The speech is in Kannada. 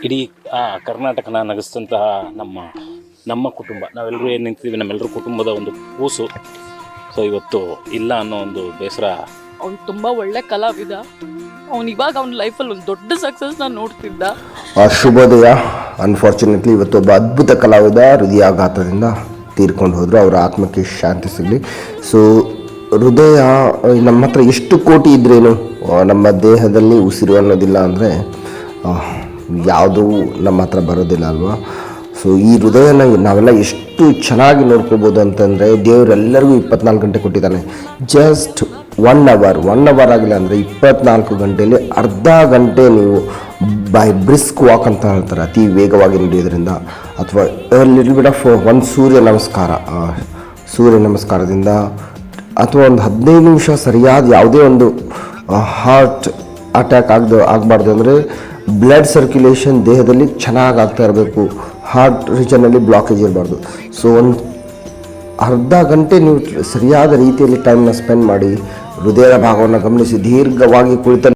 ಇಡೀ ಕರ್ನಾಟಕನ ನಗಿಸಿದಂತಹ ನಮ್ಮ ಕುಟುಂಬ, ನಾವೆಲ್ಲರೂ ಏನು ನಿಂತಿದ್ದೀವಿ, ನಮ್ಮೆಲ್ಲರ ಕುಟುಂಬದ ಒಂದು ಕೂಸು. ಸೊ ಇವತ್ತು ಇಲ್ಲ ಅನ್ನೋ ಒಂದು ಬೇಸರ. ಅವ್ನು ತುಂಬ ಒಳ್ಳೆ ಕಲಾವಿದ. ಅವ್ನು ಇವಾಗ ಅವ್ನ ಲೈಫಲ್ಲಿ ಒಂದು ದೊಡ್ಡ ಸಕ್ಸಸ್ನ ನೋಡ್ತಿದ್ದ. ಶುಭೋದಯ. ಅನ್ಫಾರ್ಚುನೇಟ್ಲಿ ಇವತ್ತು ಒಬ್ಬ ಅದ್ಭುತ ಕಲಾವಿದ ಹೃದಯಾಘಾತದಿಂದ ತೀರ್ಕೊಂಡು ಹೋದರು. ಅವರ ಆತ್ಮಕ್ಕೆ ಶಾಂತಿ ಸಿಗಲಿ. ಸೊ ಹೃದಯ ನಮ್ಮ ಹತ್ರ ಎಷ್ಟು ಕೋಟಿ ಇದ್ರೇನು ನಮ್ಮ ದೇಹದಲ್ಲಿ ಉಸಿರು ಅನ್ನೋದಿಲ್ಲ ಅಂದರೆ ಯಾವುದೂ ನಮ್ಮ ಹತ್ರ ಬರೋದಿಲ್ಲ ಅಲ್ವಾ. ಸೊ ಈ ಹೃದಯನ ನಾವೆಲ್ಲ ಎಷ್ಟು ಚೆನ್ನಾಗಿ ನೋಡ್ಕೋಬೋದು ಅಂತಂದರೆ ದೇವರೆಲ್ಲರಿಗೂ 24 ಗಂಟೆ ಕೊಟ್ಟಿದ್ದಾನೆ. ಜಸ್ಟ್ 1 ಅವರ್ ಆಗಿಲ್ಲ ಅಂದರೆ 24 ಗಂಟೆಯಲ್ಲಿ ಅರ್ಧ ಗಂಟೆ ನೀವು ಬೈ ಬ್ರಿಸ್ಕ್ ವಾಕ್ ಅಂತ ಹೇಳ್ತಾರೆ, ಅತಿ ವೇಗವಾಗಿ ನಡೆಯೋದ್ರಿಂದ, ಅಥವಾ ಲಿಟಲ್ ಬಿಟ್ ಆಫ್ ಒಂದು ಸೂರ್ಯ ನಮಸ್ಕಾರದಿಂದ, ಅಥವಾ ಒಂದು 15 ನಿಮಿಷ ಸರಿಯಾದ ಯಾವುದೇ ಒಂದು ಹಾರ್ಟ್ ಅಟ್ಯಾಕ್ ಆಗಬಾರ್ದು ಅಂದರೆ ಬ್ಲಡ್ ಸರ್ಕ್ಯುಲೇಷನ್ ದೇಹದಲ್ಲಿ ಚೆನ್ನಾಗಿ ಆಗ್ತಾ ಇರಬೇಕು, ಹಾರ್ಟ್ ರೀಜನಲ್ಲಿ ಬ್ಲಾಕೇಜ್ ಇರಬಾರ್ದು. ಸೊ ಒಂದು ಅರ್ಧ ಗಂಟೆ ನೀವು ಸರಿಯಾದ ರೀತಿಯಲ್ಲಿ ಟೈಮ್ನ ಸ್ಪೆಂಡ್ ಮಾಡಿ ಹೃದಯದ ಭಾಗವನ್ನು ಗಮನಿಸಿ ದೀರ್ಘವಾಗಿ ಕುಳಿತ